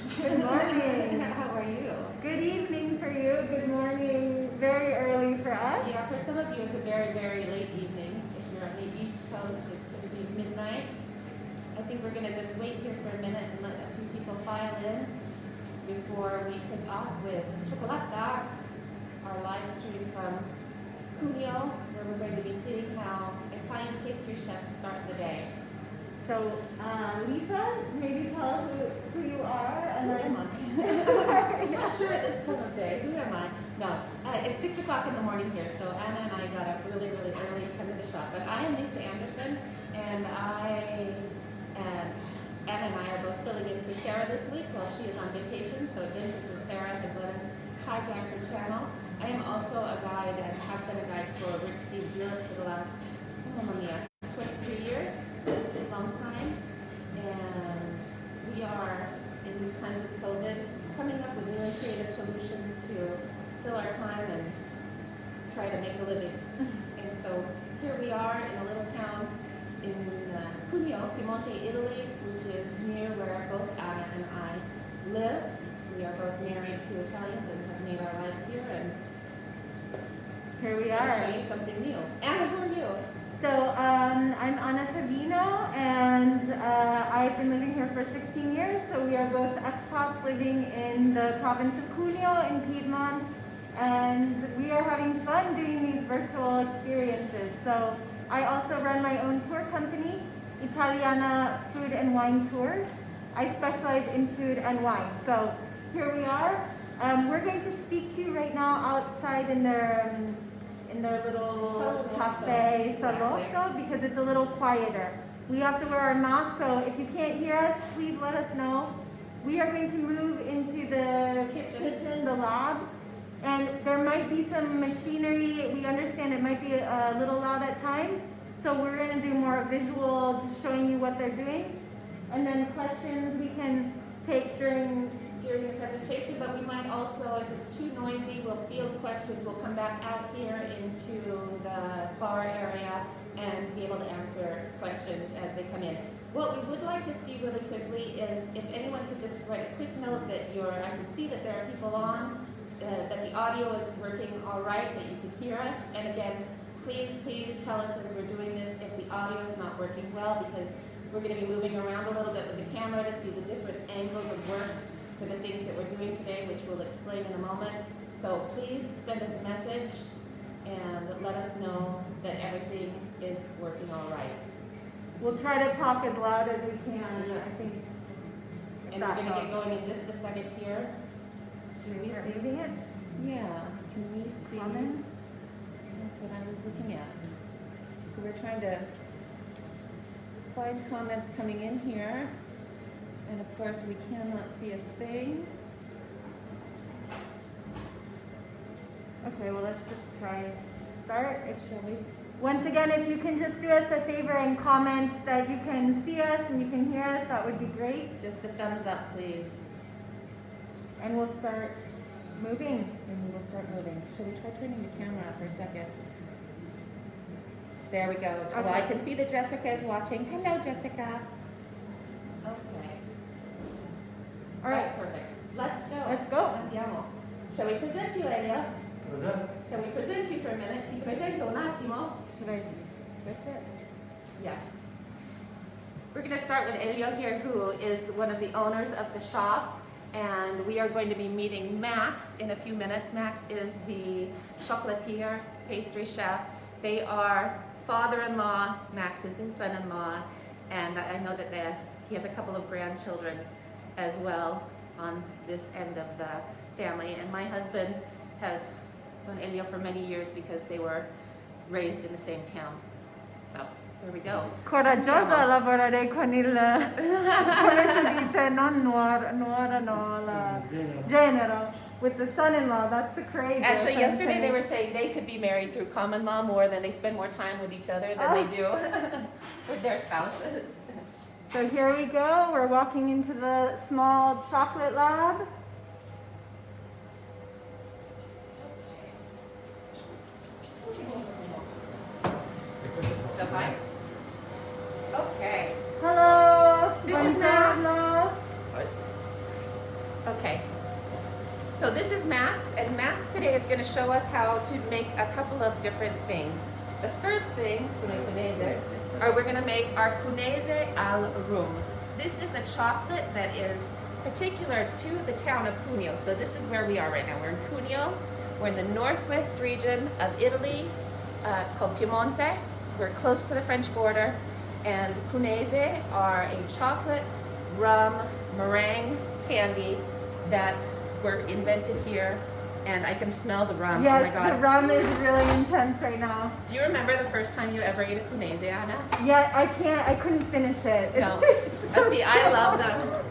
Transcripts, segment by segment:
Good morning. How are you? Good evening for you. Good morning. Very early for us. Yeah, for some of you it's a very, very late evening. If you're on the East Coast, it's going to be midnight. I think we're going to just wait here for a minute and let a few people file in before we take off with Chocolat, our live stream from Cuneo, where we're going to be seeing how Italian pastry chefs start the day. So, Lisa, maybe tell who you are. And Who then... am I? I'm not sure at this time of day. Who am I? No, it's 6 o'clock in the morning here, so Anna and I got up really, really early to come to the shop. But I am Lisa Anderson, and Anna and I are both filling in for Sarah this week while she is on vacation, so Adventures with Sarah has let us hijack her channel. I am also a guide and have been a guide for Rick Steve's Europe for the last, 23 years, a long time. And we are, in these times of COVID, coming up with new and creative solutions to fill our time and try to make a living. And so here we are in a little town in Cuneo, Piemonte, Italy, which is near where both Anna and I live. We are both married to Italians and have made our lives here, and here we I'm are. going to show you something new. Anna, who are you? So, I'm Anna Savino, and I've been living here for 16 years. So we are both expats living in the province of Cuneo in Piedmont, and we are having fun doing these virtual experiences. So I also run my own tour company, Italiana Food and Wine Tours. I specialize in food and wine. So here we are. We're going to speak to you right now outside in their little cafe salotto, because it's a little quieter. We have to wear our masks, so if you can't hear us, please let us know. We are going to move into the kitchen, the lab, and there might be some machinery. We understand it might be a little loud at times, so we're going to do more visual, just showing you what they're doing, and then questions we can take during the presentation, but we might also, if it's too noisy, we'll field questions. We'll come back out here into the bar area and be able to answer questions as they come in. What we would like to see really quickly is if anyone could just write a quick note that I can see that there are people on, that the audio is working all right, that you can hear us. And again, please tell us as we're doing this if the audio is not working well, because we're going to be moving around a little bit with the camera to see the different angles of work for the things that we're doing today, which we'll explain in a moment. So please send us a message and let us know that everything is working all right. We'll try to talk as loud as we can, I think. And we're going to get going in just a second here. Do we see it? Yeah. Can we see? Comments? That's what I was looking at. So we're trying to find comments coming in here. And of course, we cannot see a thing. Okay, well, let's just try start, shall we? Once again, if you can just do us a favor and comment that you can see us and you can hear us, that would be great. Just a thumbs up, please. And we'll start moving. And we will start moving. Shall we try turning the camera off for a second? There we go. Okay. Well, I can see that Jessica is watching. Hello, Jessica. Okay. All right. That's perfect. Let's go. Let's go. Andiamo. Shall we present you, Elio? Shall we present you for a minute? Ti presento un attimo. Should I switch it? Yeah. We're going to start with Elio here, who is one of the owners of the shop, and we are going to be meeting Max in a few minutes. Max is the Chocolatier pastry chef. They are father-in-law. Max is his son-in-law, and I know that he has a couple of grandchildren as well on this end of the family. And my husband has known Elio for many years because they were raised in the same town. So here we go. Coraggiosa lavorare con il come si dice, non nuora, no, la genero, with the son-in-law. That's the courageous. Actually, yesterday they were saying they could be married through common law more than they spend more time with each other than they do with their spouses. So here we go. We're walking into the small chocolate lab. Okay. Hello. This is Max. So this is Max, and Max today is going to show us how to make a couple of different things. The first thing, we're going to make our Cunese al rum. This is a chocolate that is particular to the town of Cuneo. So this is where we are right now. We're in Cuneo. We're in the northwest region of Italy, called Piemonte. We're close to the French border. And Cunese are a chocolate, rum, meringue candy that were invented here. And I can smell the rum. Yes, oh my God. the rum is really intense right now. Do you remember the first time you ever ate a Cunese, Anna? Yeah, I couldn't finish it. No. It's so See, I love them.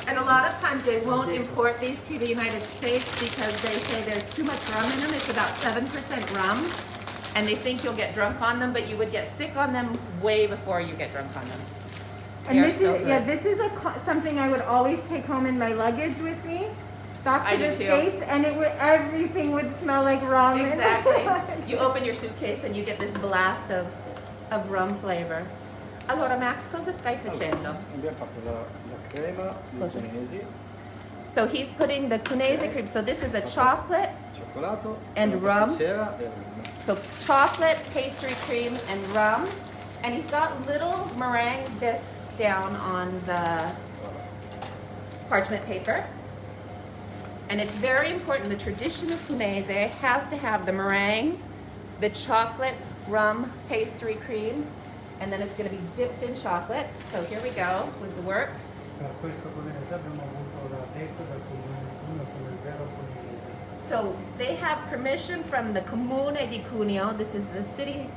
And a lot of times they won't import these to the United States because they say there's too much rum in them. It's about 7% rum. And they think you'll get drunk on them, but you would get sick on them way before you get drunk on them. And this is something I would always take home in my luggage with me. Back to the States, and everything would smell like rum. Exactly. You open your suitcase and you get this blast of rum flavor. Allora Max, cosa stai facendo? Abbiamo fatto la crema di Cunesi. So he's putting the Cunese cream. So this is a chocolate Cioccolato and rum. Pasticcera e rum. So chocolate, pastry cream, and rum. And he's got little meringue discs down on the parchment paper. And it's very important, the tradition of Cunese has to have the meringue, the chocolate, rum, pastry cream, and then it's going to be dipped in chocolate. So here we go with the work. So they have permission from the Comune di Cuneo. This is the city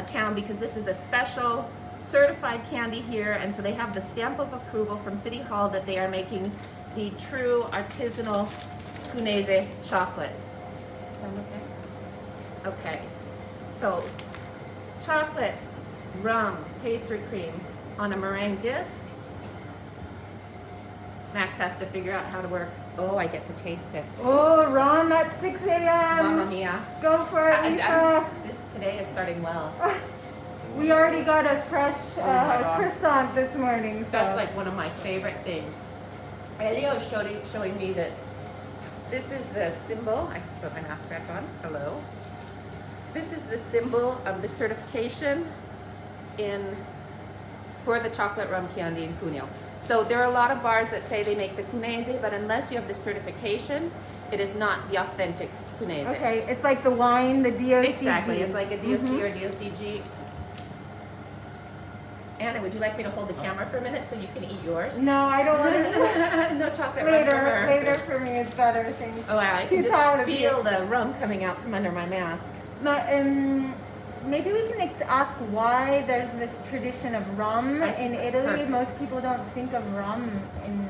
town because this is a special certified candy here, and so they have the stamp of approval from City Hall that they are making the true artisanal Cunese chocolates. Does this sound okay? Okay. So, chocolate, rum, pastry cream on a meringue disc. Max has to figure out how to work. Oh, I get to taste it. Oh, rum at 6 a.m. Mamma mia. Go for it, Lisa. This today is starting well. We already got a fresh croissant this morning. So. That's like one of my favorite things. Elio is showing me that this is the symbol. I can put my mask back on. Hello. This is the symbol of the certification for the chocolate rum candy in Cuneo. So there are a lot of bars that say they make the Cunese, but unless you have the certification, it is not the authentic Cunese. Okay, it's like the wine, the DOCG. Exactly, it's like a DOC or DOCG. Anna, would you like me to hold the camera for a minute so you can eat yours? No, I don't want to. No chocolate rum for her. Later for me is better, thanks. Oh, wow, I can just feel the rum coming out from under my mask. Maybe we can ask why there's this tradition of rum in Italy. Perfect. Most people don't think of rum in...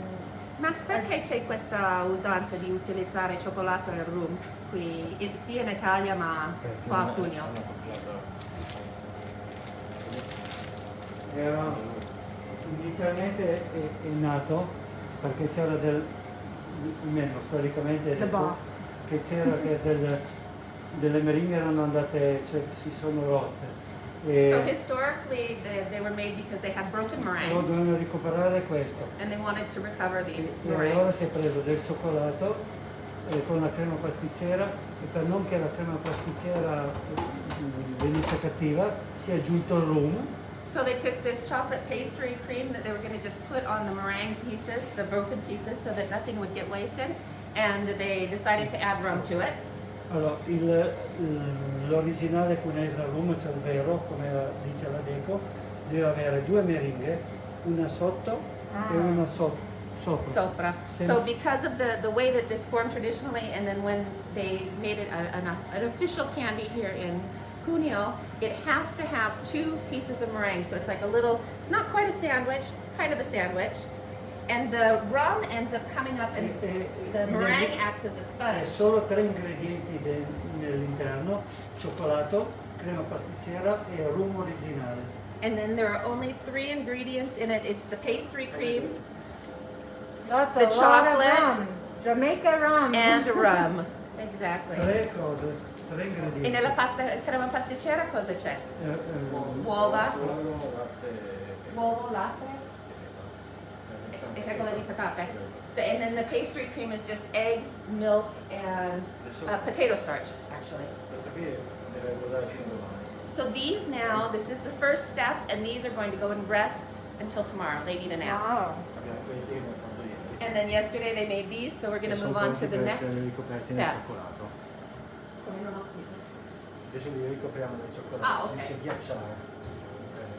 Max, perché c'è questa usanza di utilizzare il cioccolato e il rum qui, sia in Italia ma qua a Cuneo? Inizialmente è nato perché c'era almeno storicamente che c'era che delle meringhe erano andate, cioè si sono rotte. So historically they were made because they had broken meringues. Dovevano recuperare questo. And they wanted to recover these E allora meringues. si è preso del cioccolato con la crema pasticcera e per non che la crema pasticcera venisse cattiva si è aggiunto il rum. So they took this chocolate pastry cream that they were going to just put on the meringue pieces, the broken pieces, so that nothing would get wasted, and they decided to add rum to it. Allora, l'originale Cunese rum, cioè il vero, come dice la Deco, deve avere due meringhe, una sotto e una sopra. So because of the way that this formed traditionally, and then when they made it an official candy here in Cuneo, it has to have two pieces of meringue. So it's like a little, it's not quite a sandwich, kind of a sandwich. And the rum ends up coming up and the meringue acts as a sponge. Solo tre ingredienti nell'interno, cioccolato, crema pasticcera e rum originale. And then there are only 3 ingredients in it. It's the pastry cream, That's the a chocolate, lot of rum. Jamaica rum. and rum. Exactly. Tre cose, tre ingredienti. E nella crema pasticcera cosa c'è? Uova, uovo, latte e fregole di patate. And then the pastry cream is just eggs, milk, and potato starch, actually. Questo qui deve posare fino a domani. So these now, this is the first step, and these are going to go and rest until tomorrow. They need a nap. Wow. Abbiamo questi che abbiamo fatto ieri. And then yesterday they made these, so we're going to Sono move on to pronti the per next essere ricoperti nel step. cioccolato. Invece li ricopriamo nel cioccolato, Ah, si ok. dice ghiacciare.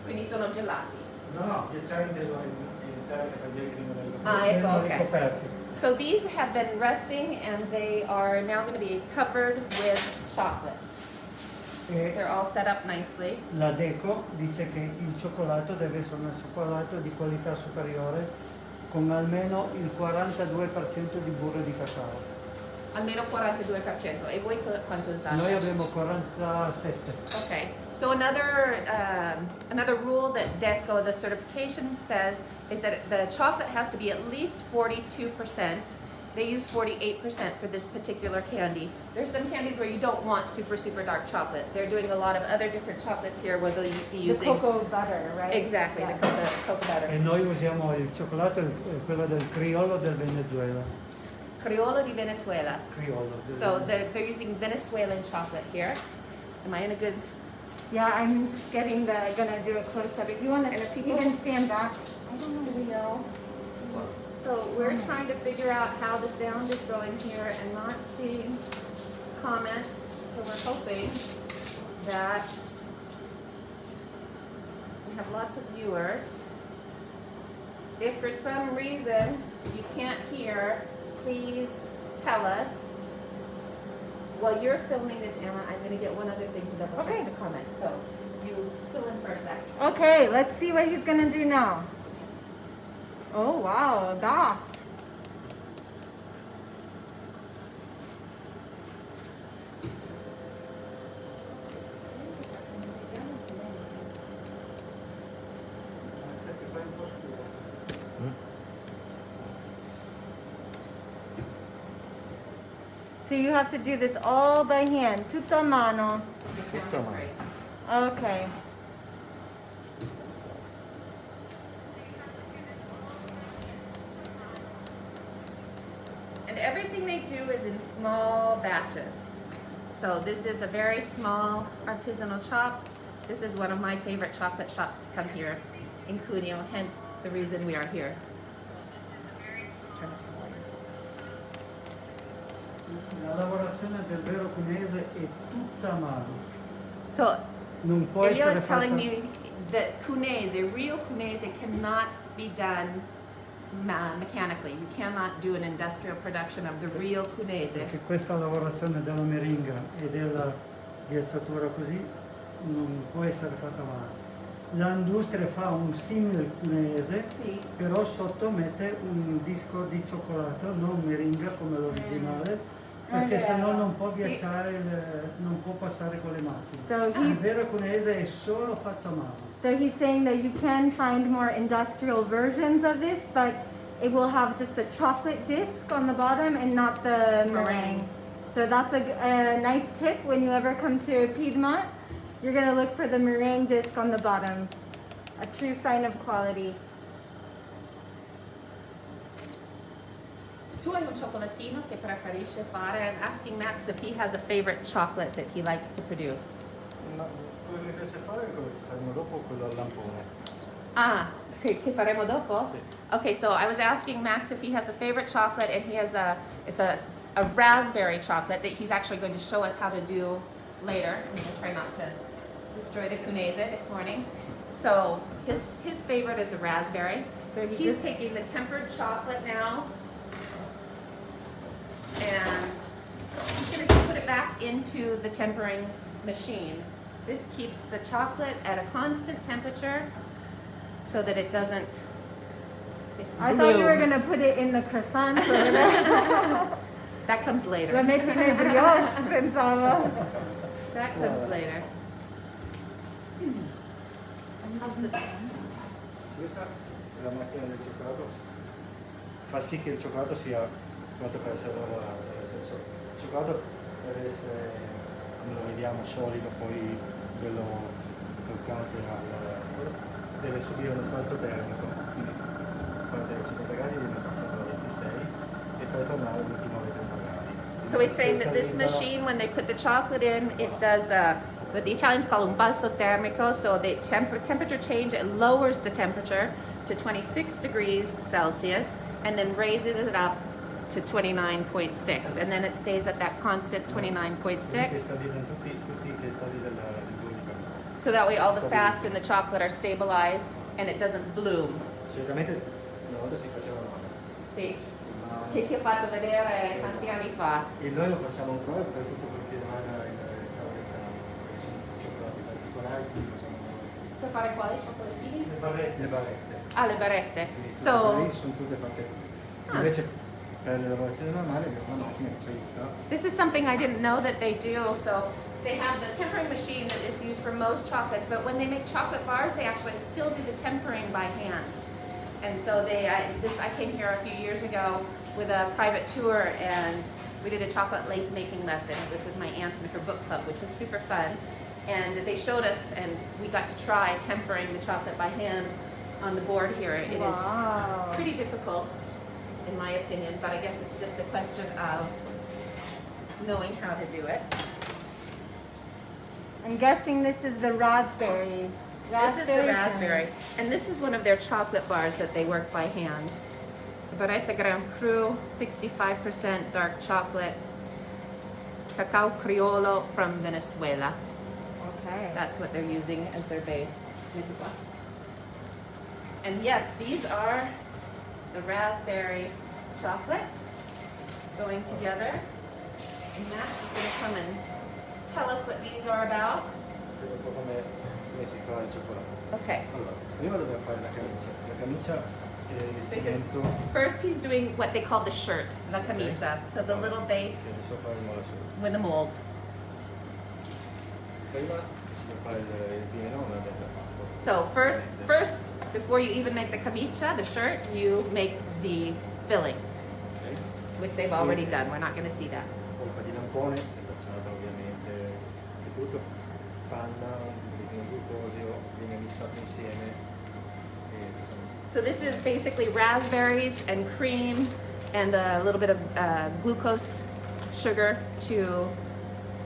Quindi sono gelati. No, ghiacciare inteso in termini per dire che vengono ricoperti. Ah, ecco, Vengono ok. ricoperti. So these have been resting, and they are now going to be covered with chocolate. E They're all set up nicely. la Deco dice che il cioccolato deve essere un cioccolato di qualità superiore con almeno il 42% di burro di cacao. Almeno 42%. E voi quanto usate? Noi abbiamo 47. Okay. So another rule that DECO, the certification says, is that the chocolate has to be at least 42%. They use 48% for this particular candy. There's some candies where you don't want super, super dark chocolate. They're doing a lot of other different chocolates here where they'll be The using... cocoa butter, right? Exactly, Yeah. the cocoa butter. E noi usiamo il cioccolato, quello del criollo del Venezuela. Criollo di Venezuela. Criollo del So they're using Venezuelan chocolate here. Am I in a good... Yeah, I'm just gonna do a close up. If you want to, And if you people- can stand back. I don't know, do we know? So we're trying to figure out how the sound is going here and not seeing comments. So we're hoping that we have lots of viewers. If for some reason you can't hear, please tell us. While you're filming this, Emma, I'm going to get one other thing to double check Okay. the comments. So you fill in for a sec. Okay, let's see what he's gonna do now. Oh wow, da. So you have to do this all by hand, tutto a mano. The sound Come is on. great. Okay. And everything they do is in small batches. So this is a very small artisanal shop. This is one of my favorite chocolate shops to come here in Cuneo, hence the reason we are here. Turn off the light. La lavorazione del vero cuneese è tutta a mano. So Non può Elio essere is telling fatta... me that Cunese, real Cunese, cannot be done mechanically. You cannot do an industrial production of the real Cunese. Perché questa lavorazione della meringa e della ghiacciatura così non può essere fatta a mano. L'industria fa un simile cuneese, Sì. però sotto mette un disco di cioccolato, non meringa come l'originale, perché se no non può ghiacciare, non può passare con le macchine. So Il he's vero cuneese è solo fatto a mano. So he's saying that you can find more industrial versions of this, but it will have just a chocolate disc on the bottom and not the meringue. Meringue. So that's a nice tip when you ever come to Piedmont. You're going to look for the meringue disc on the bottom. A true sign of quality. Tu hai un cioccolatino che preferisce fare? I'm asking Max if he has a favorite chocolate that he likes to produce. No, quello che mi piace fare è quello che faremo dopo, quello al lampone. Ah, che faremo dopo? Sì. Okay, so I was asking Max if he has a favorite chocolate, and he has it's a raspberry chocolate that he's actually going to show us how to do later. I'm going to try not to destroy the Cunese this morning. So his favorite is a raspberry. So He's taking the tempered chocolate now, and he's going to put it back into the tempering machine. This keeps the chocolate at a constant temperature so that it doesn't. I thought you were going to put it in the croissants over there. That comes La later. metti nei brioche, pensavo. That comes later. Questa è la macchina del cioccolato, fa sì che il cioccolato sia pronto per essere lavorato, nel senso il cioccolato deve essere, come lo vediamo, solido, poi bello croccante, deve subire uno sbalzo termico, quindi quando è 50 gradi deve passare 26 e poi tornare il 29-30 gradi. So he's saying that this Cristallizzano- machine, when they put the chocolate in, it does what the Italians call un balzo termico. So the temperature change, it lowers the temperature to 26 degrees Celsius and then raises it up to 29.6. And then it stays at that constant 29.6. Cristallizzano tutti i cristalli del glutine. So that way all the fats in the chocolate are stabilized and it doesn't bloom. Solitamente una volta si faceva male. Sì, Ma che ci ha fatto vedere tanti anni fa. e noi lo facciamo ancora per tutto quel che riguarda il cavolo, sono cioccolati particolari, quindi facciamo Per fare quali cioccolatini? le barrette. Ah, le barrette. Quindi So, quelle sono tutte fatte. Invece per le lavorazioni normali abbiamo una macchina che ci aiuta. this is something I didn't know that they do. So they have the tempering machine that is used for most chocolates, but when they make chocolate bars, they actually still do the tempering by hand. And so I came here a few years ago with a private tour, and we did a chocolate making lesson. It was with my aunt and her book club, which was super fun. And they showed us, and we got to try tempering the chocolate by hand on the board here. It is Wow. pretty difficult, in my opinion, but I guess it's just a question of knowing how to do it. I'm guessing this is the raspberry. This is the cream. raspberry, and this is one of their chocolate bars that they work by hand. Barretta Grand Cru, 65% dark chocolate, cacao criollo from Venezuela. Okay. That's what they're using as their base. And yes, these are the raspberry chocolates going together. And Max is going to come and tell us what these are about. Spiego un po' come si fa il cioccolato. Okay. Allora, prima dobbiamo fare la camicia. La camicia è il This is, vestimento first he's doing what they call the shirt, la camicia. So the little base che adesso faremo la sua. with a mold. Prima si deve fare il pieno, una bella fatto. So first, before you even make the camicia, the shirt, you make the filling, Ok? which they've already done. We're not going to see that. Polpa di lampone, selezionata ovviamente e tutto, panna, un pochettino glucosio, viene missato insieme. E, insomma, So this is basically raspberries and cream and a little bit of glucose sugar to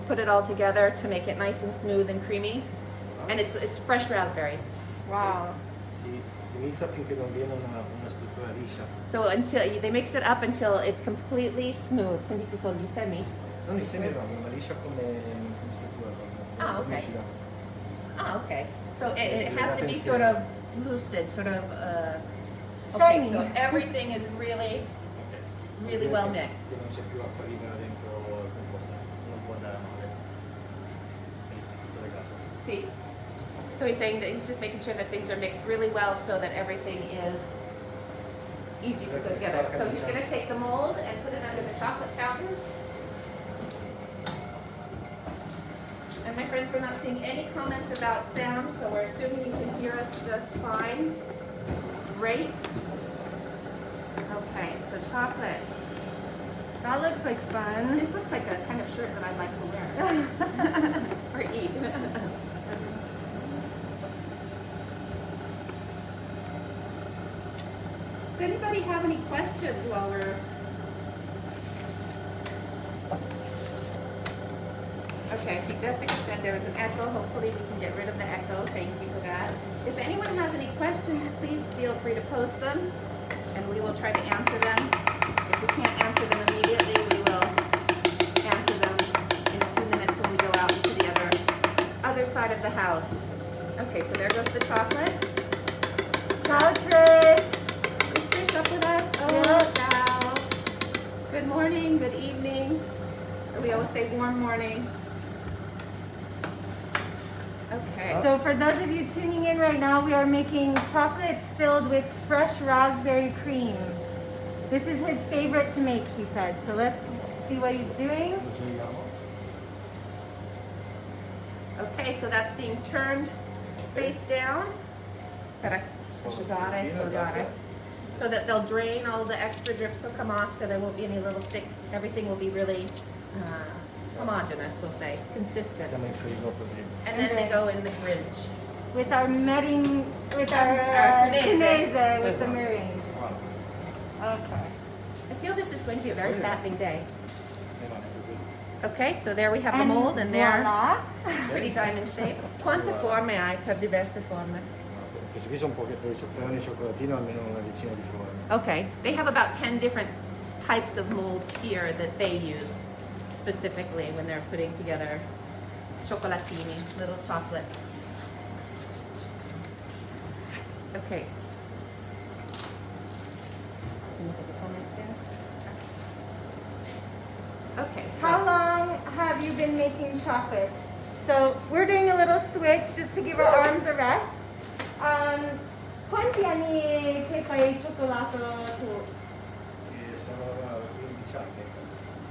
put it all together to make it nice and smooth and creamy. And it's fresh raspberries. Wow. si missa finché non viene una struttura liscia. So until they mix it up until it's completely smooth. Quindi si toglie i semi. Non i semi no, una liscia come struttura. Ah, ok. Lucida. Ah, okay. So it has to be sort of lucid, sort of. Okay, Shiny. so everything is really, really well mixed. Che non c'è più acqua libera dentro il composto, non può andare a male. Tutto legato. See? So he's saying that he's just making sure that things are mixed really well so that everything is easy to put together. So he's going to take the mold and put it under the chocolate fountain. And my friends, we're not seeing any comments about sound, so we're assuming you can hear us just fine, which is great. Okay, so chocolate. That looks like fun. This looks like a kind of shirt that I'd like to wear or eat. Does anybody have any questions while we're... Okay, see Jessica said there was an echo. Hopefully we can get rid of the echo. Thank you for that. If anyone has any questions, please feel free to post them and we will try to answer them. If we can't answer them immediately, we will answer them in a few minutes when we go out into the other side of the house. Okay, so there goes the chocolate. Ciao, Trish. Is Trish up with us? Oh, Yeah. ciao. Good morning, good evening. Or we always say warm morning. Okay. So for those of you tuning in right now, we are making chocolates filled with fresh raspberry cream. This is his favorite to make, he said. So let's see what he's doing. Lo giriamo. Okay, so that's being turned face down. Per asciugare, sfogliare. So that they'll drain, all the extra drips will come off, so there won't be any little thick, everything will be really homogeneous, we'll say, consistent. Mettiamo in frigo così. And then they go in the fridge. With our Our Cunese. Cunese, with the Esatto. meringue. Guarda. Okay. feel this is going to be a very fattening day. Ma è così. Okay, so there we have the mold and they're voila. pretty diamond shapes. Quante forme hai per diverse forme? Questi qui sono poche, per ogni cioccolatino almeno una decina di forme. Okay, they have about 10 different types of molds here that they use specifically when they're putting together chocolatini, little chocolates. Okay. Can you look at the comments there? Okay, so How long have you been making chocolate? So we're doing a little switch just to give our arms a rest. Quanti anni che fai cioccolato tu? E sono 15 anni.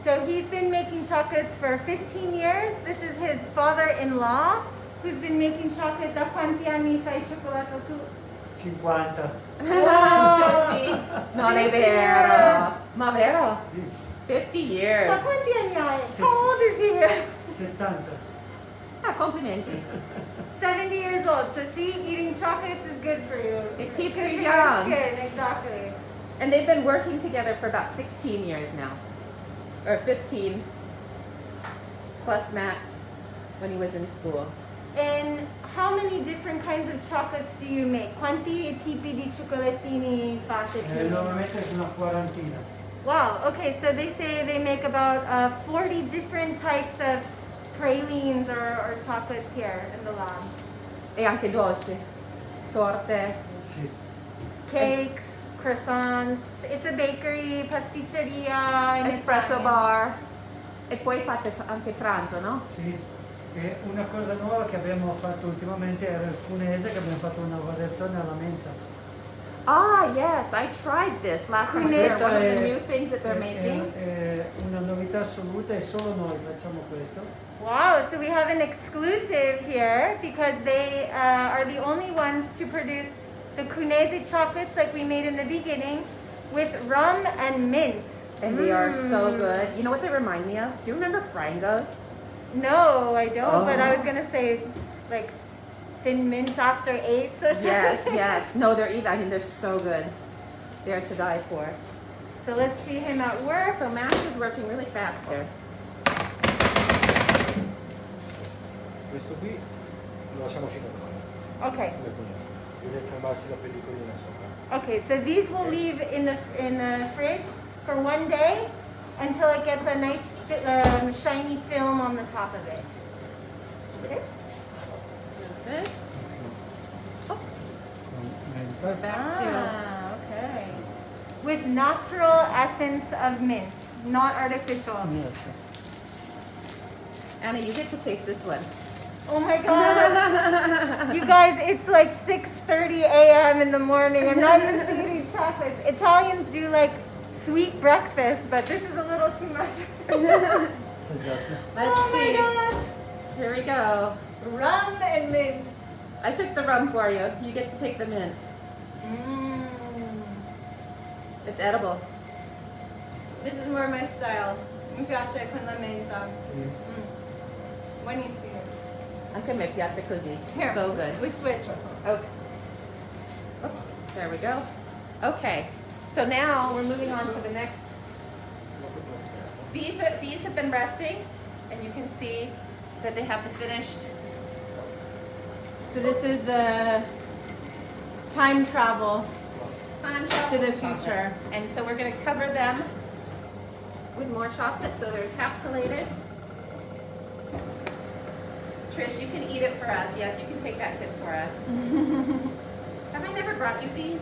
So he's been making chocolates for 15 years. This is his father-in-law who's been making chocolate. Da quanti anni fai cioccolato tu? 50. Wow. non è vero. Ma vero? Sì. 50 Da years. quanti anni hai? How old is he? 70. Ah, complimenti. 70 years old. So see, eating chocolates is good for you. It keeps Good you for your young. skin, exactly. And they've been working together for about 16 years now. Or 15 plus Max when he was in school. And how many different kinds of chocolates do you make? Quanti tipi di cioccolatini fate? Normalmente sono una quarantina. Wow, okay, so they say they make about 40 different types of pralines or chocolates here in the lab. E anche dolci, torte. Sì. Cakes, croissants, it's a bakery, pasticceria, in Espresso Italian. bar. E poi fate anche pranzo, no? Sì. E una cosa nuova che abbiamo fatto ultimamente era il cunese, che abbiamo fatto una variazione alla menta. Ah, yes, I tried this last time I was there. Questa One of the è- new things that they're making. È una novità assoluta e solo noi facciamo questo. Wow, so we have an exclusive here because they are the only ones to produce the Cuneo chocolates like we made in the beginning with rum and mint. And they are so good. You know what they remind me of? Do you remember Frangos? No, I don't, but I Oh. was gonna say like thin mint after 8 or something. Yes, yes. No, they're even. I mean, they're so good. They're to die for. So let's see him at work. So Max is working really fast here. Questo qui lo lasciamo fino a domani. Okay. Come cugino. Deve fermarsi la pellicolina sopra. Okay, so these will leave in the fridge for 1 day until it gets a nice shiny film on the top of it. Okay. That's it. Oh, Menta. we're back to. Okay. With natural essence of mint, not artificial. Niente. Anna, you get to taste this one. Oh my god. You guys, it's like 6:30 a.m. in the morning. I'm not used to eating chocolates. Italians do like sweet breakfast, but this is a little too much. Assaggiate. Let's Oh my see. gosh. Here we go. Rum and mint. I took the rum for you. You get to take the mint. Mm. It's edible. This is more my style. Mi piace con la menta. Sì. Buonissimo. Anche a me piace così. Here. So good. We switch. Okay. Oops. There we go. Okay. So now we're moving on to the next. These have been resting, and you can see that they have the finished. So this is the time travel Time to the chocolate. future. And so we're going to cover them with more chocolate so they're encapsulated. Trish, you can eat it for us. Yes, you can take that kit for us. Have I never brought you these?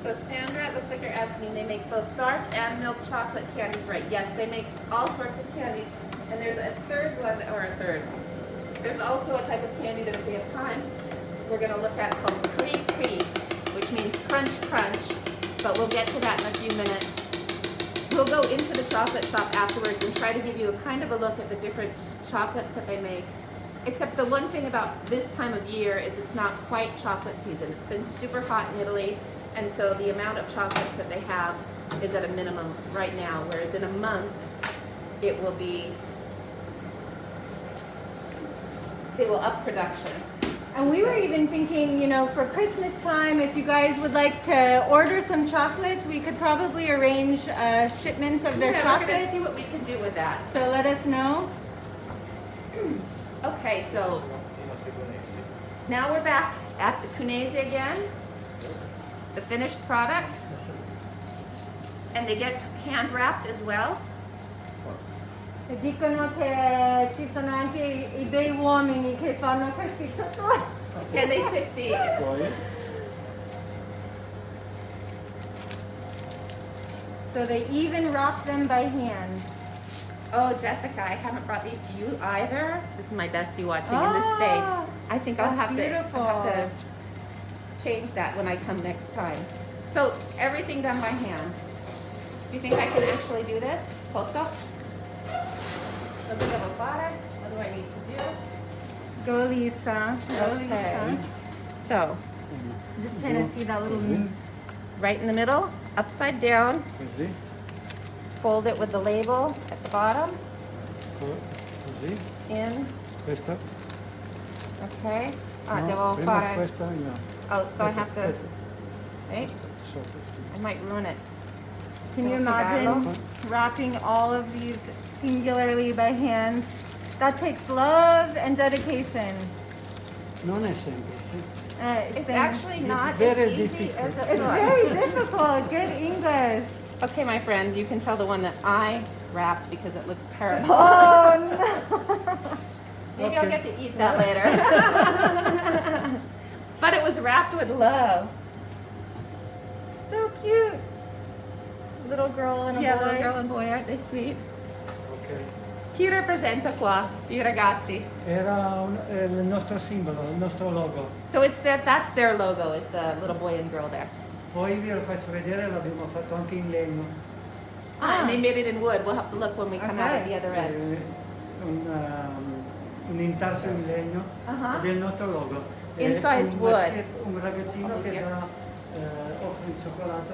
So Sandra, it looks like you're asking, they make both dark and milk chocolate candies, right? Yes, they make all sorts of candies. And there's a third one, or a third. There's also a type of candy that if we have time, we're going to look at called Precree, which means crunch crunch, but we'll get to that in a few minutes. We'll go into the chocolate shop afterwards and try to give you a kind of a look at the different chocolates that they make. Except the one thing about this time of year is it's not quite chocolate season. It's been super hot in Italy, and so the amount of chocolates that they have is at a minimum right now, whereas in a month, it will up production. And we were even thinking, you know, for Christmas time, if you guys would like to order some chocolates, we could probably arrange shipments of their Yeah, we're gonna chocolates. see what we can do with that. So let us know. Okay, so now we're back at the Cunese again, the finished product, and they get hand wrapped as well. E dicono che ci sono anche i bei uomini che fanno questi cioccolati. And they say, see, Poi So they even wrap them by hand. oh Jessica, I haven't brought these to you either. This is my bestie watching in the States. I think I'll have to change that when I come next time. So everything done by hand. Do you think I can actually do this? Posso? What do I need to do? Go Lisa. Go Okay. Lisa. So, I'm just trying to see that little. right in the middle, upside down, così, fold it with the label at the bottom, così, in, questa. okay. Ah, No, devo prima fare, questa no. oh, so I have to, Aspetta, right? sopra, sì. I might ruin it. Can you Devo fregarlo. imagine wrapping all of these singularly by hand? That takes love and dedication. Non è semplice. It's actually not as very easy difficult. as it It's looks. very difficult. Good English. Okay, my friends, you can tell the one that I wrapped because it looks terrible. Oh no. Maybe I'll Okay. get to eat that later. But it was wrapped with love. So cute. Little girl and a Yeah, boy. little girl and boy, aren't they sweet? Ok. Chi rappresenta qua i ragazzi? Era il nostro simbolo, il nostro logo. So it's that's their logo, is the little boy and girl there. Poi vi lo faccio vedere, l'abbiamo fatto anche in legno. Ah, and they made it in wood. We'll have to look when we come out at the other end. Un intarso in legno Uh-huh. del nostro logo. Incised un wood. Un ragazzino Oh, che here. offre il cioccolato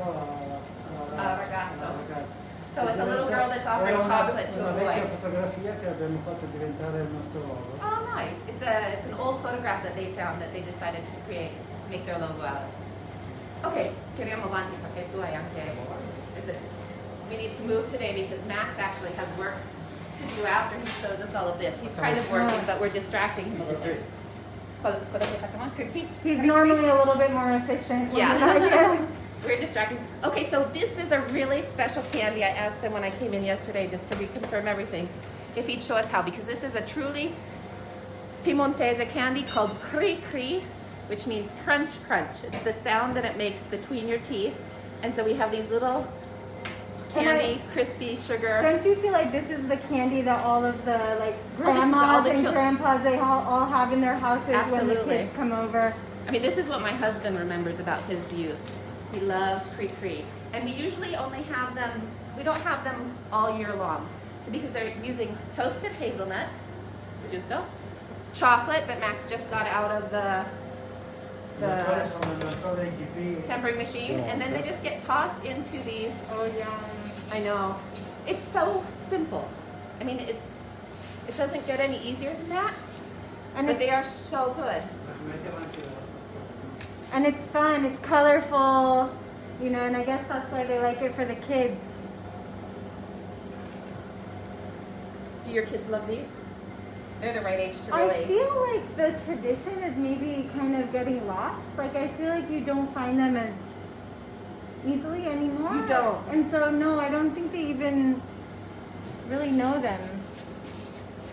A ragazzo. alla ragazza. So it's a little girl that's offering Era chocolate to a una vecchia boy. fotografia che abbiamo fatto diventare il nostro logo. Oh, nice. It's an old photograph that they found that they decided to make their logo out of. Okay, tiriamo avanti perché tu hai anche. We need to move today because Max actually has work to do after he shows us all of this. He's kind of working, but we're distracting him a little bit. Cosa che facciamo? Cookie? He's normally a little bit more efficient. when we're not Yeah. here. We're distracting. Okay, so this is a really special candy. I asked them when I came in yesterday just to reconfirm everything, if he'd show us how, because this is a truly Piemontese candy called Precree, which means crunch, crunch. It's the sound that it makes between your teeth. And so we have these little candy, crispy sugar. Don't you feel like this is the candy that all of the like Oh, this is all grandmas the and children. grandpas they all have in their houses when the Absolutely. kids come over? I mean, this is what my husband remembers about his youth. He loves Precree. And we usually only have them, we don't have them all year long. So because they're using toasted hazelnuts, giusto? Chocolate that Max just got out of the tempering machine, and then they just get tossed into these. Oh yeah. I know. It's so simple. I mean, it doesn't get any easier than that, And but it's, they are so good. and it's fun. It's colorful. You know, and I guess that's why they like it for the kids. Do your kids love these? They're the right age to I really. feel like the tradition is maybe kind of getting lost. Like I feel like you don't find them as easily anymore. You don't. And so no, I don't think they even really know them.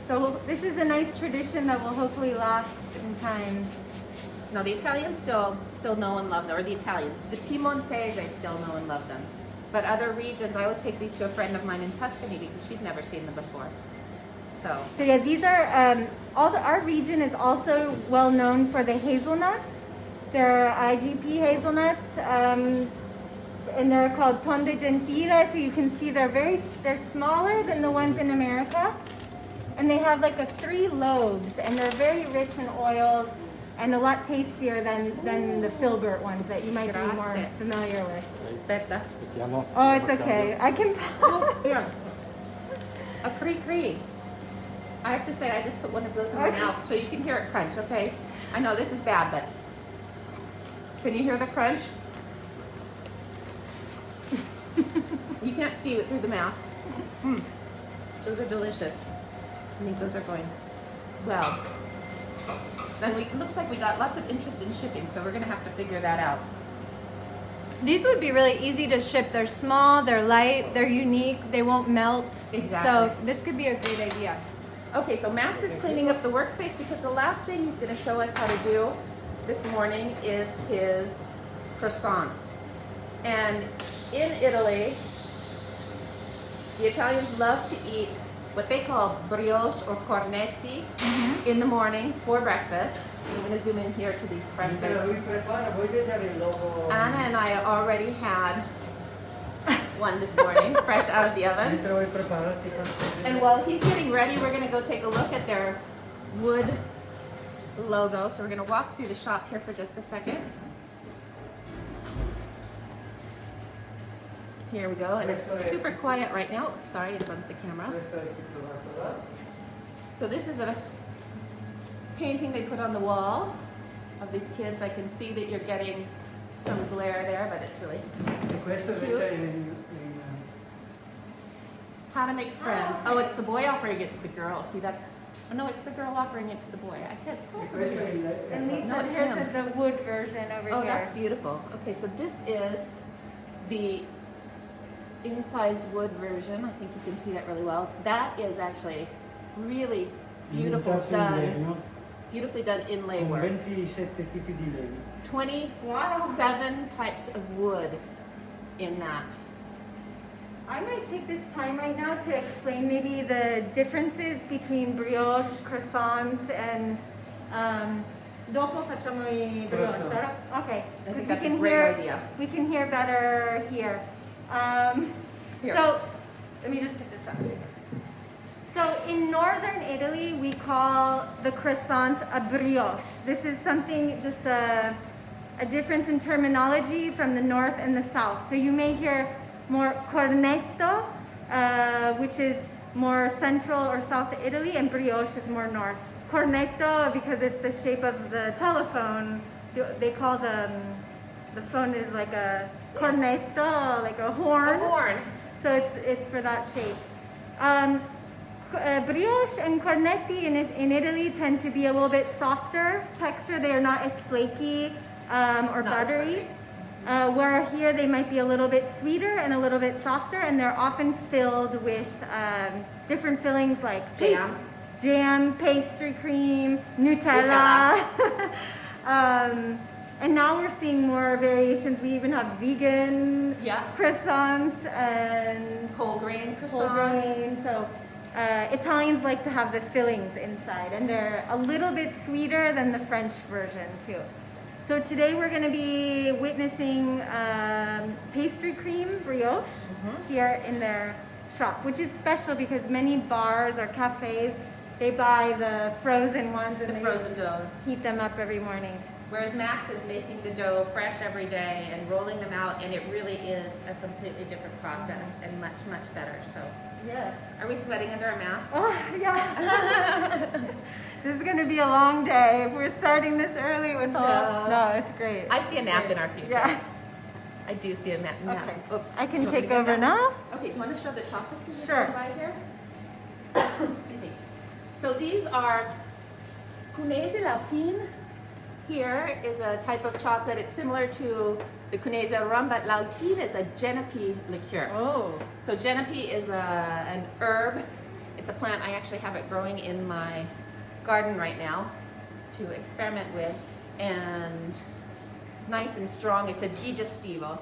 So this is a nice tradition that will hopefully last in time. No, the Italians still know and love them, or the Italians. The Piemontese still know and love them. But other regions, I always take these to a friend of mine in Tuscany because she's never seen them before. So, Yeah, these are also our region is also well known for the hazelnuts. They're IGP hazelnuts, and they're called tonde gentile. So you can see they're smaller than the ones in America, and they have like 3 lobes, and they're very rich in oils and a lot tastier than the filbert ones that you might be more Grazie. familiar with. aspetta. Oh, it's okay. I can. Here. A Precree. I have to say, I just put one of those in my Okay. mouth so you can hear it crunch, okay? I know this is bad, but can you hear the crunch? You can't see it through the mask. Those are delicious. I think those are going well. Then it looks like we got lots of interest in shipping, so we're gonna have to figure that out. These would be really easy to ship. They're small, they're light, they're unique, they won't melt. Exactly. So this could be a great idea. Okay, so Max is cleaning up the workspace because the last thing he's gonna show us how to do this morning is his croissants. And in Italy, the Italians love to eat what they call brioche or cornetti in the morning for breakfast. I'm going to zoom in here to these fresh baked. Anna and I already had one this morning, fresh out of the oven. And while he's getting ready, we're going to go take a look at their wood logo. So we're going to walk through the shop here for just a second. Here we go, and it's super quiet right now. Oops, sorry, I bumped the camera. So this is a painting they put on the wall of these kids. I can see that you're getting some glare there, but it's really cute. How to make friends. Oh, it's the boy offering it to the girl. See, that's, oh no, it's the girl offering it to the boy. I can't tell. And Lisa, No, it's here's him. the wood version over Oh, here. that's beautiful. Okay, so this is the incised wood version. I think you can see that really well. That is actually really beautiful done. Beautifully done inlay work. 27 tipi di legno. 27 types of wood in that. I might take this time right now to explain maybe the differences between brioche, croissant, and dopo facciamo I brioche, Croissant. vero? Okay. I think We that's a can great hear, idea. we can hear better here. Here. So let me just put this up. So in northern Italy, we call the croissant a brioche. This is something, just a difference in terminology from the north and the south. So you may hear more cornetto, which is more central or south Italy, and brioche is more north. Cornetto, because it's the shape of the telephone, they call the phone is like a cornetto, like a horn. A horn. So it's for that shape. Brioche and cornetti in Italy tend to be a little bit softer texture. They are not as flaky or Not as buttery. Where here they might be a little bit sweeter and a little bit softer, and they're often filled with different fillings like jam, pastry cream, Nutella. And now we're seeing more variations. We even have vegan croissants and Whole grain croissants. whole grain. So Italians like to have the fillings inside, and they're a little bit sweeter than the French version too. So today we're going to be witnessing pastry cream brioche here in their shop, which is special because many bars or cafes, they buy the frozen ones and The frozen doughs. heat them up every morning. Whereas Max is making the dough fresh every day and rolling them out, and it really is a completely different process and much, much better. So, Yes. are we sweating under our masks? Oh, yeah. This is going to be a long day. If we're starting this early with all... No, it's great. I see a nap in our future. Yeah. I do see a nap. Okay. Oh, I do can you want me take to get over that? now. Okay, do you want to show the chocolates you Sure. by here? Excuse me. So these are Cuneo Province. Here is a type of chocolate. It's similar to the Cuneo rum, but L'Alpine is a genepi liqueur. Oh. So genepi is an herb. It's a plant. I actually have it growing in my garden right now to experiment with, and nice and strong. It's a digestivo.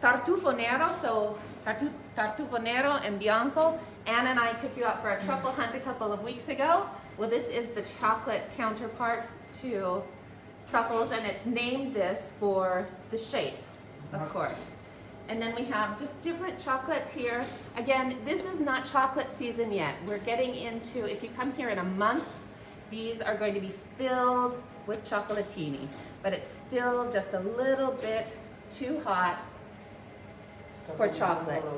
Tartufo nero, so tartufo nero and bianco. Anna and I took you out for a truffle hunt a couple of weeks ago. Well, this is the chocolate counterpart to truffles, and it's named this for the shape, of course. And then we have just different chocolates here. Again, this is not chocolate season yet. We're getting into, if you come here in a month, these are going to be filled with chocolatini, but it's still just a little bit too hot for chocolates.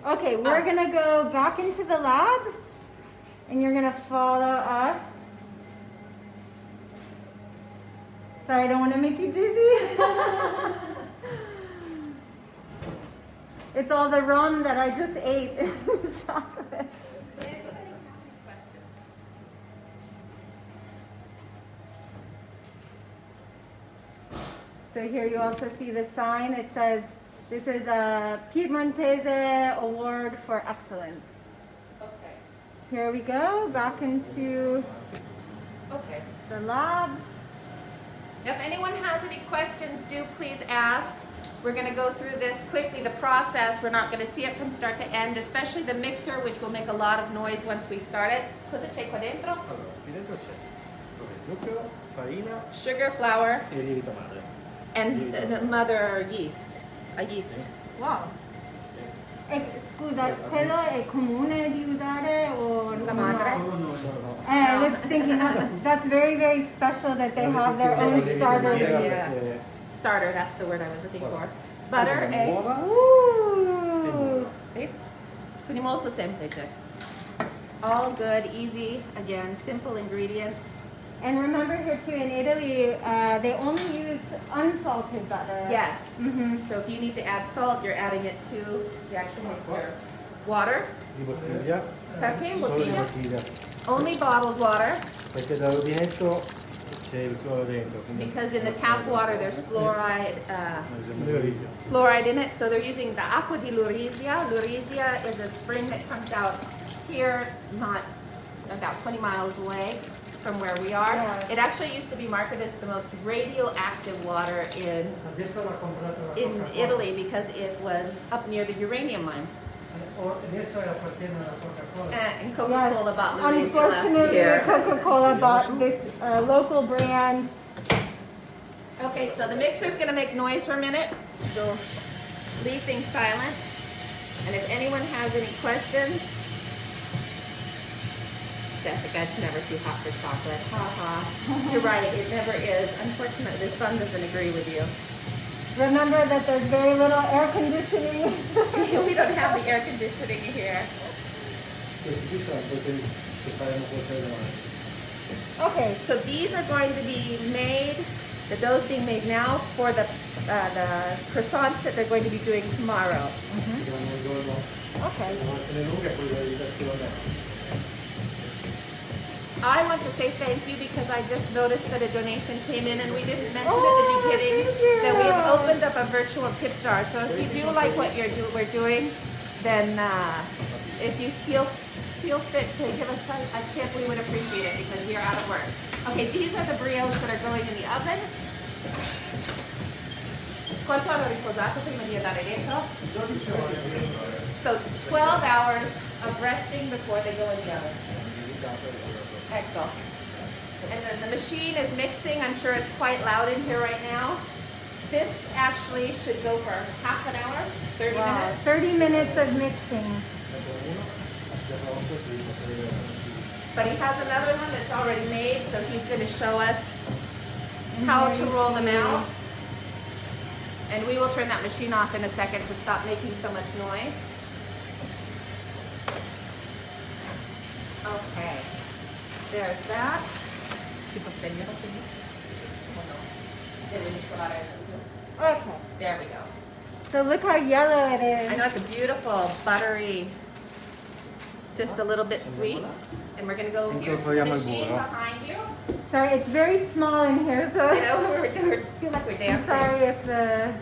Okay, we're going to go back into the lab, and you're going to follow us. Sorry, I don't want to make you dizzy. It's all the rum that I just ate in the chocolate. So here you also see the sign. It says, this is a Piemontese Award for Excellence. Okay. Here we go, back into Okay. the lab. If anyone has any questions, do please ask. We're going to go through this quickly, the process. We're not going to see it from start to end, especially the mixer, which will make a lot of noise once we start it. Cosa c'è qua dentro? Allora, qui dentro c'è zucchero, farina Sugar, flour, e lievito madre. and the mother yeast. A yeast. Wow. Scusa, quello è comune di usare o La madre? Solo noi. I was thinking that's very, very special that they have their own starter. Yeah. Starter, that's the word I was looking for. Butter, eggs. Ooh. See? Quindi molto semplice. All good, easy, again, simple ingredients. And remember here too, in Italy, they only use unsalted butter. Yes. Mhm. So if you need to add salt, you're adding it to the actual mixture. Water. Di bottiglia. Perché in Solo di bottiglia? bottiglia. Only bottled water, Perché dal rubinetto c'è il cloro dentro. quindi- because in the tap water there's fluoride, Noi usiamo l'origine. fluoride in it. So they're using the acqua di Lurisia. Lurisia is a spring that comes out here, not about 20 miles away from where we are. Yeah. It actually used to be marketed as the most radioactive water Adesso l'ha comprato la in Coca-Cola. Italy because it was up near the uranium mines. Adesso appartiene alla Coca-Cola. And Coca-Cola Yes. bought Lurisia last Unfortunately, year. Coca-Cola bought this local brand. Okay, so the mixer's gonna make noise for a minute. We'll leave things silent. And if anyone has any questions, Jessica, it's never too hot for chocolate. Ha ha. You're right, it never is. Unfortunately, the sun doesn't agree with you. Remember that there's very little air conditioning. We don't have the air conditioning here. Questi qui sono quelli che faremo cuocere domani. Okay, So these are going to be made, the dough's being made now for the croissants that they're going to be doing tomorrow. Perché vanno un giorno, okay. devono essere lunghe e poi la meditazione. I want to say thank you because I just noticed that a donation came in and we didn't mention at Oh, the beginning thank you. that we have opened up a virtual tip jar. So if you do like what we're doing, then if you feel fit to give us a tip, we would appreciate it because we are out of work. Okay, these are the brioches that are going in the oven. Quanto hanno riposato prima di andare dentro? So 12 hours of resting before they go in the oven. Ecco. And then the machine is mixing. I'm sure it's quite loud in here right now. This actually should go for half an hour, 30 Wow, minutes. 30 minutes of mixing. But he has another one that's already made, so he's going to show us how to roll them out. And we will turn that machine off in a second to stop making so much noise. Okay. There's that. Si può spegnere quindi? O no? Deve miscolare. Okay, There we go. so look how yellow it I is. know it's a beautiful, buttery, just a little bit sweet. And we're gonna go here to the Incorporiamo il machine burro. behind you. Sorry, it's very small in here, so You know, we feel like we're I'm dancing. sorry if the...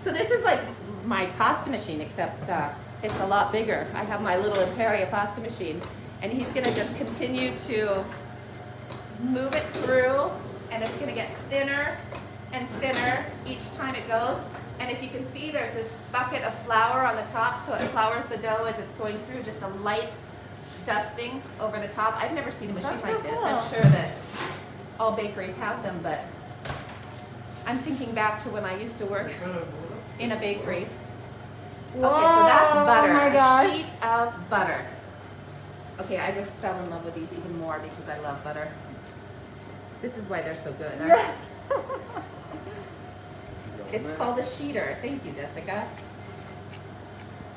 So this is like my pasta machine, except it's a lot bigger. I have my little Imperia pasta machine, and he's gonna just continue to move it through, and it's gonna get thinner and thinner each time it goes. And if you can see, there's this bucket of flour on the top, so it flours the dough as it's going through, just a light dusting over the top. I've never seen a machine That's so like this. cool. I'm sure that all bakeries have them, but I'm thinking back to when I used to work in a bakery. Whoa, Okay, so that's butter. Oh my A gosh. sheet of butter. Okay, I just fell in love with these even more because I love butter. This is why they're so good. Huh? Yeah. It's called a sheeter. Thank you, Jessica.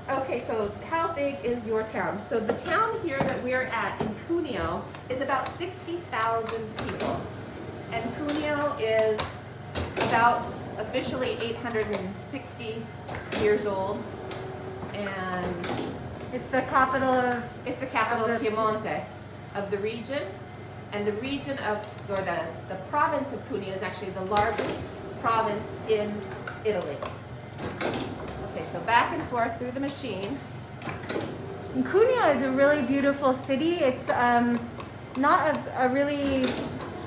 Okay, so how big is your town? So the town here that we're at in Cuneo is about 60,000 people. And Cuneo is about officially 860 years old, and It's the capital of. it's the capital of Piemonte, of the region. And the region of, or the province of Cuneo is actually the largest province in Italy. Okay, so back and forth through the machine. And Cuneo is a really beautiful city. It's not a really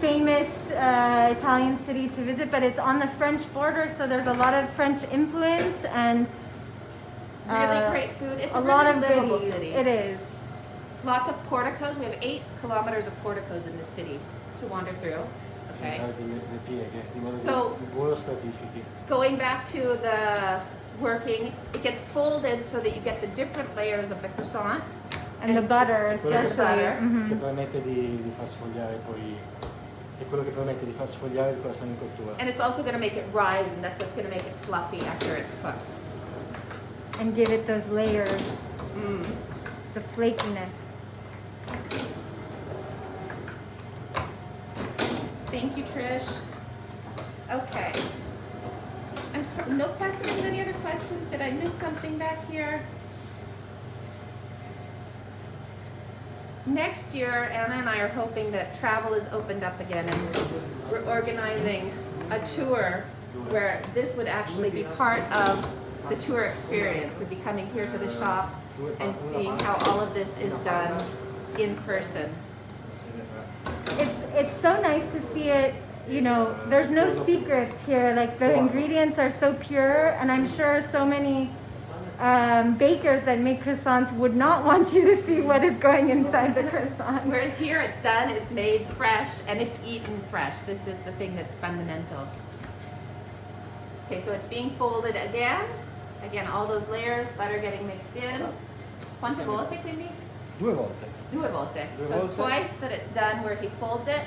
famous Italian city to visit, but it's on the French border, so there's a lot of French influence and Really great food. It's a lot really of livable goodies. city. It is. Lots of porticos. We have 8 kilometers of porticos in this city to wander through. Okay. Le pieghe, di modo So- di volo stratifichi. Going back to the working, it gets folded so that you get the different layers of the croissant. And the butter, Quello che- especially. butter. Mhm. Che permette di far sfogliare poi, è quello che permette di far sfogliare il croissant in cottura. And it's also going to make it rise, and that's what's going to make it fluffy after it's cooked. And give it those layers, Mm. the flakiness. Thank you, Trish. Okay. No questions? Any other questions? Did I miss something back here? Next year, Anna and I are hoping that travel is opened up again, and we're organizing a tour where this would actually be part of the tour experience. We'd be coming here to the shop and seeing how all of this is done in person. It's so nice to see it. You know, there's no secrets here. Like the ingredients are so pure, and I'm sure so many bakers that make croissants would not want you to see what is going inside the croissant. Whereas here it's done, it's made fresh, and it's eaten fresh. This is the thing that's fundamental. Okay, so it's being folded again. Again, all those layers, butter getting mixed in. Quante volte quindi? 2 volte. Due volte. Due So volte. twice that it's done where he folds it,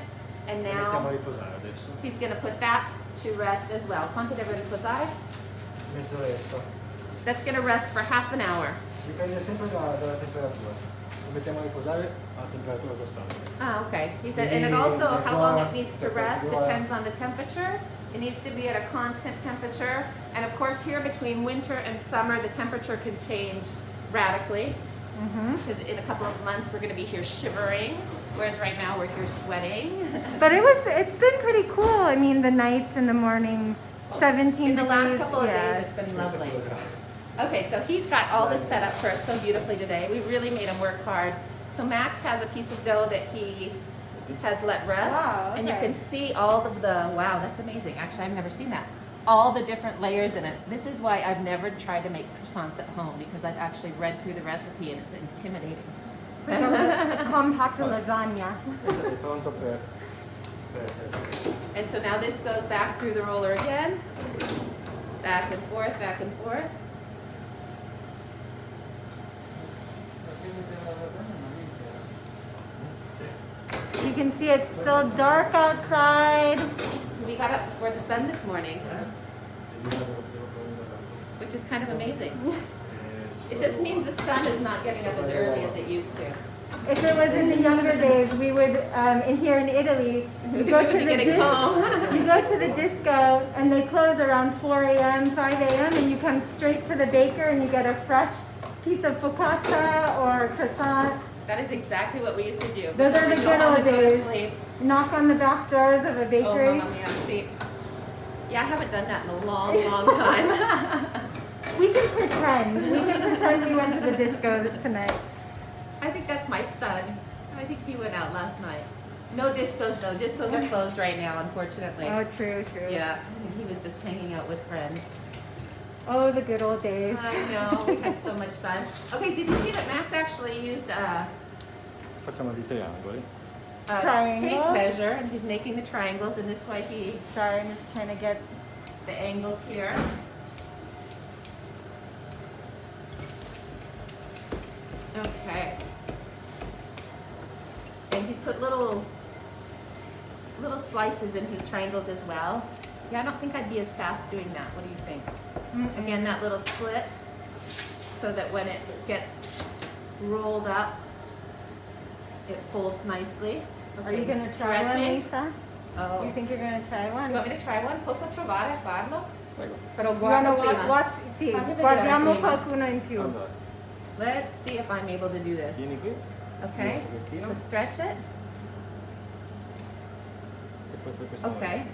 and Lo mettiamo a now riposare adesso. he's gonna put that to rest as well. Quanto deve riposare? Mezz'oretta. That's gonna rest for half an hour. Dipende sempre dalla temperatura. Lo mettiamo a riposare a temperatura costante. Ah, okay. He said, and it also, how long it needs to rest depends on the temperature. It needs to be at a constant temperature. And of course, here between winter and summer, the temperature can change radically. Because in a couple of months, we're going to be here shivering, whereas right now we're here sweating. But it's been pretty cool. I mean, the nights and the mornings, 17 In the last degrees, couple of yeah. days, it's been Questa lovely. cosa. Okay, so he's got all this set up for us so beautifully today. We really made him work hard. So Max has a piece of dough that he has let rest. Wow, And you okay. can see all of the, wow, that's amazing. Actually, I've never seen that. All the different layers in it. This is why I've never tried to make croissants at home, because I've actually read through the recipe and it's intimidating. Like a compact lasagna. Adesso è pronto per essere. And so now this goes back through the roller again. Back and forth, back and forth. You can see it's still dark outside. We got up before the sun this morning, which is kind of amazing. It just means the sun is not getting up as early as it used to. If it was in the younger days, we would, in here in Italy, you We go would to be the getting home. you go to the disco and they close around 4 a.m., 5 a.m. and you come straight to the baker and you get a fresh piece of focaccia or croissant. That is exactly what we used to do. Those are the We'd good go home old and go to days. sleep. Knock on the back doors of a Oh, bakery. Mamma Mia, see. Yeah, I haven't done that in a long, long time. We can pretend. We can pretend we went to the disco tonight. I think that's my son. I think he went out last night. No discos, though. Discos are closed right now, unfortunately. Oh, true, true. Yeah, he was just hanging out with friends. Oh, the good old days. I know, we had so much fun. Okay, did you see that Max actually used Facciamo dei triangoli. a Triangles? tape measure, and he's making the triangles, and this way he, Sorry, I'm just trying to get. the angles here. Okay. And he's put little slices in his triangles as well. Yeah, I don't think I'd be as fast doing that. What do you think? Again, that little slit, so that when it gets rolled up, it folds nicely. Are you Okay, gonna try one, stretching. Lisa? Oh. You think you're gonna try one? You want me to try one? Posso provare a farlo? Prego. Però You wanna guardo prima. watch? Sì, Fammi vedere guardiamo prima. qualcuno in più. Allora, Let's see if I'm able to do this. vieni qui Okay. un pochettino. So stretch it. E poi fai questo. Okay.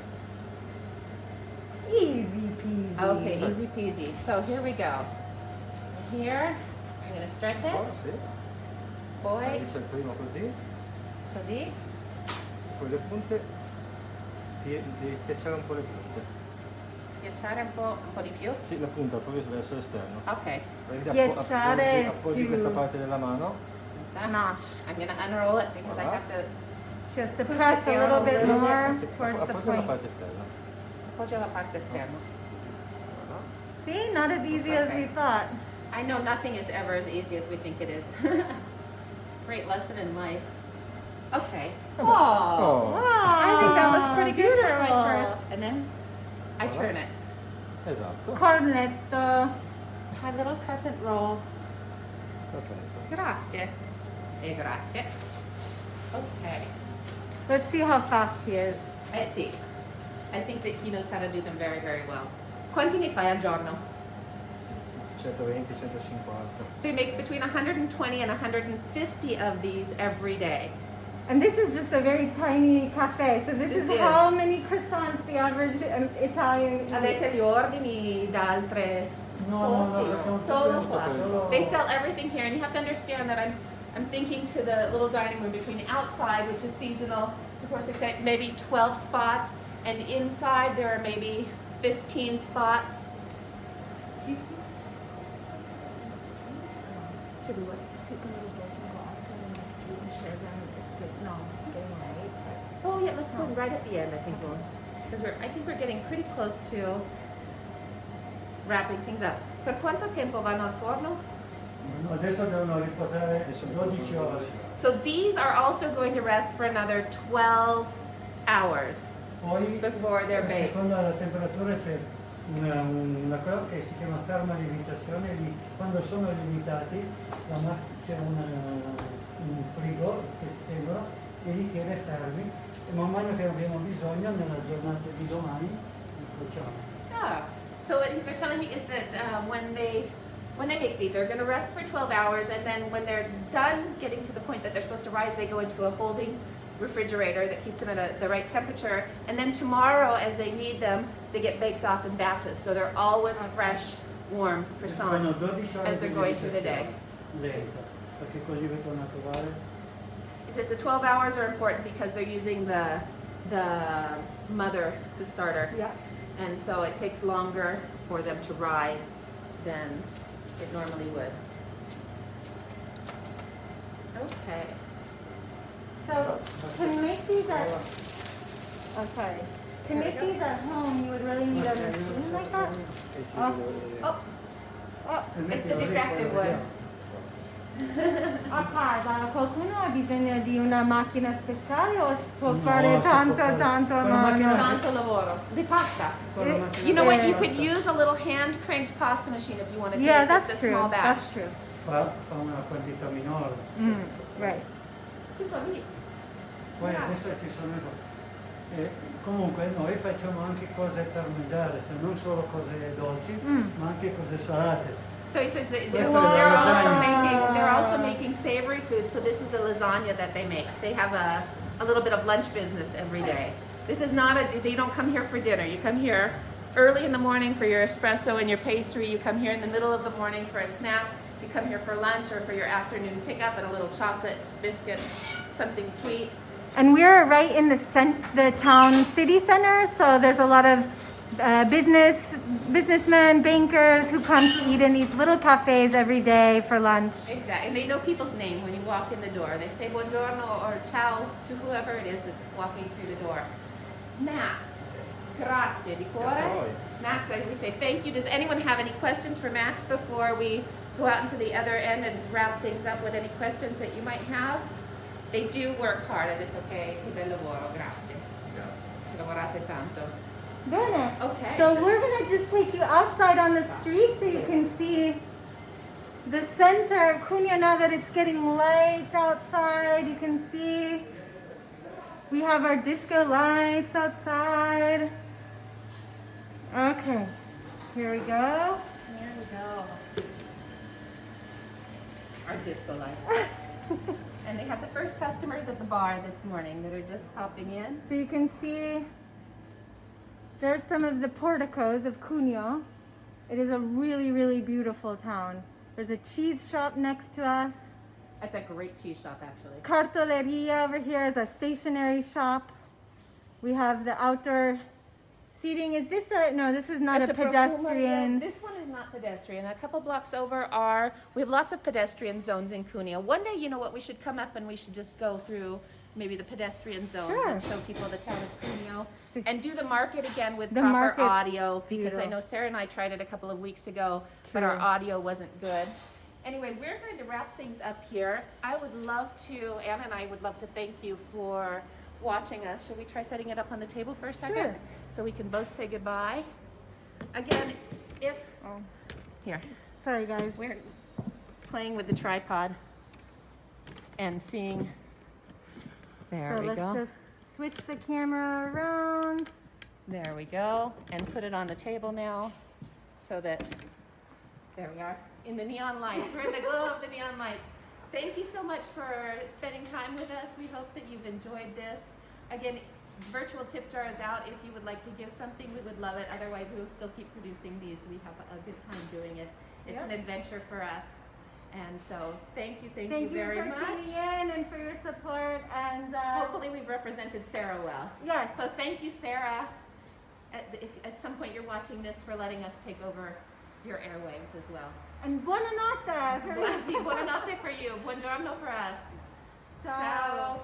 Easy peasy. Okay, easy peasy. So here we go. Here, I'm gonna stretch it. Sì. Poi Inizia il primo così, così. poi le punte, devi schiacciare un po' le punte. Schiacciare un po' di più. Sì, la punta proprio verso l'esterno. Okay. Prendi, Schiacciare appoggi su- questa parte della mano. Smash. I'm gonna unroll it because I Voilà. have to She has to Push press it a down little a bit little bit. more towards the Appoggia la point. parte esterna. appoggiare la parte esterna. Voilà. See, not as easy as we Okay. thought. I know nothing is ever as easy as we think it is. Great lesson in life. Okay. Oh, Oh, I think that looks pretty good for my Beautiful. first. And then I Voilà. turn it. esatto. Cornetto. A little crescent roll. Perfetto. Grazie. E grazie. Okay. Let's see how fast he is. Sì. I think that he knows how to do them very, very well. Quanti ne fai al giorno? 120, 150. So he makes between 120 and 150 of these every day. And this is just a very tiny cafe. So this This is is. how many croissants the average Italian eats. Avete gli ordini da altre No, posti? facciamo Solo tutto qua. solo- They sell everything here, and you have to understand that I'm thinking to the little dining room between the outside, which is seasonal, of course, except maybe 12 spots, and inside there are maybe 15 spots. To do what? Take a little bit and go outside in the street and share them. It's good. No, it's getting late. Oh yeah, let's go right at the end. I think I think we're getting pretty close to wrapping things up. Per quanto tempo vanno al forno? Adesso devono riposare Adesso 12 ore. So these are also going to rest for another 12 hours Poi, before they're a baked. seconda della temperatura, c'è una cosa che si chiama ferma lievitazione. Lì, quando sono lievitati, c'è un frigo che si tengono e li tiene fermi. E man mano che abbiamo bisogno, nella giornata di domani, li cuociamo. Ah, so what you're telling me is that when they make these, they're going to rest for 12 hours, and then when they're done getting to the point that they're supposed to rise, they go into a holding refrigerator that keeps them at the right temperature. And then tomorrow, as they need them, they get baked off in batches. So they're always fresh, warm Sono croissants 12 ore as di they're going through the day. lievitazione lenta, perché così ritorna a trovare. He says the 12 hours are important because they're using the mother, the starter. Yeah. And so it takes longer for them to rise than it normally would. Okay. So to make these at sorry. To There we make go. these at home, you would really need a machine like that. Eh sì, Oh. devo vedere. Oh, Oh, it's the defective one. a casa qualcuno ha bisogno di una macchina speciale o può No, fare si può tanto fare. tanto a Con la macchina- mano? Tanto lavoro. Di pasta. Con la macchina You know what? You da could pasta. use a little hand-cranked pasta machine if you wanted to Yeah, make that's just a true. small batch. That's true. Fa una quantità minore. Right. Tutto lì. Poi Ah. adesso ci sono comunque noi facciamo anche cose per mangiare, cioè non solo cose dolci, ma anche cose salate. So he says that Questo they're è also lasagna. they're also making savory food. So this is a lasagna that they make. They have a little bit of lunch business every day. This is not they don't come here for dinner. You come here early in the morning for your espresso and your pastry. You come here in the middle of the morning for a snack. You come here for lunch or for your afternoon pickup and a little chocolate, biscuits, something sweet. And we're right in the town city center, so there's a lot of businessmen, bankers who come to eat in these little cafes every day for lunch. Exactly. And they know people's name when you walk in the door. They say buongiorno or ciao to whoever it is that's walking through the door. Max, grazie di cuore. Grazie a voi. Max, we say thank you. Does anyone have any questions for Max before we go out into the other end and wrap things up with any questions that you might have? They do work hard. Ha detto che bel lavoro, grazie. Grazie. Lavorate tanto. Bene. Okay. So we're gonna just take you outside on the street so you can see the center of Cuneo now that it's getting light outside. You can see We have our disco lights outside. Okay, here we go. Here we go. Our disco lights. And they have the first customers at the bar this morning that are just popping in. So you can see there's some of the porticos of Cuneo. It is a really, really beautiful town. There's a cheese shop next to us. That's a great cheese shop, actually. Cartoleria over here is a stationery shop. We have the outdoor seating. Is this a, no, this is not It's a pedestrian. Profumeria. This one is not pedestrian. A couple blocks over we have lots of pedestrian zones in Cuneo. One day, you know what, we should come up and we should just go through maybe the pedestrian zones Sure. and show people the town of Cuneo. And do the market again with The proper market's audio, because I beautiful. know Sarah and I tried it a couple of weeks ago, but True. our audio wasn't good. Anyway, we're going to wrap things up here. I would love to, Anna and I would love to thank you for watching us. Should we try setting it up on the table for a second? Sure. So we can both say goodbye. Again, here, Sorry, guys. we're playing with the tripod and seeing, there So we let's go. just switch the camera around. There we go, and put it on the table now, so that, there we are, in the neon lights. We're in the glow of the neon lights. Thank you so much for spending time with us. We hope that you've enjoyed this. Again, virtual tip jar is out. If you would like to give something, we would love it. Otherwise, we will still keep producing these. We have a good time doing it. It's an adventure for us. And so, thank you very much. Thank you for tuning in and for your support. And Hopefully we've represented Sarah well. yes, So thank you, Sarah, if at some point you're watching this, for letting us take over your airwaves as well. and buonanotte. Buonanotte for you. Buongiorno for us. Ciao. Ciao.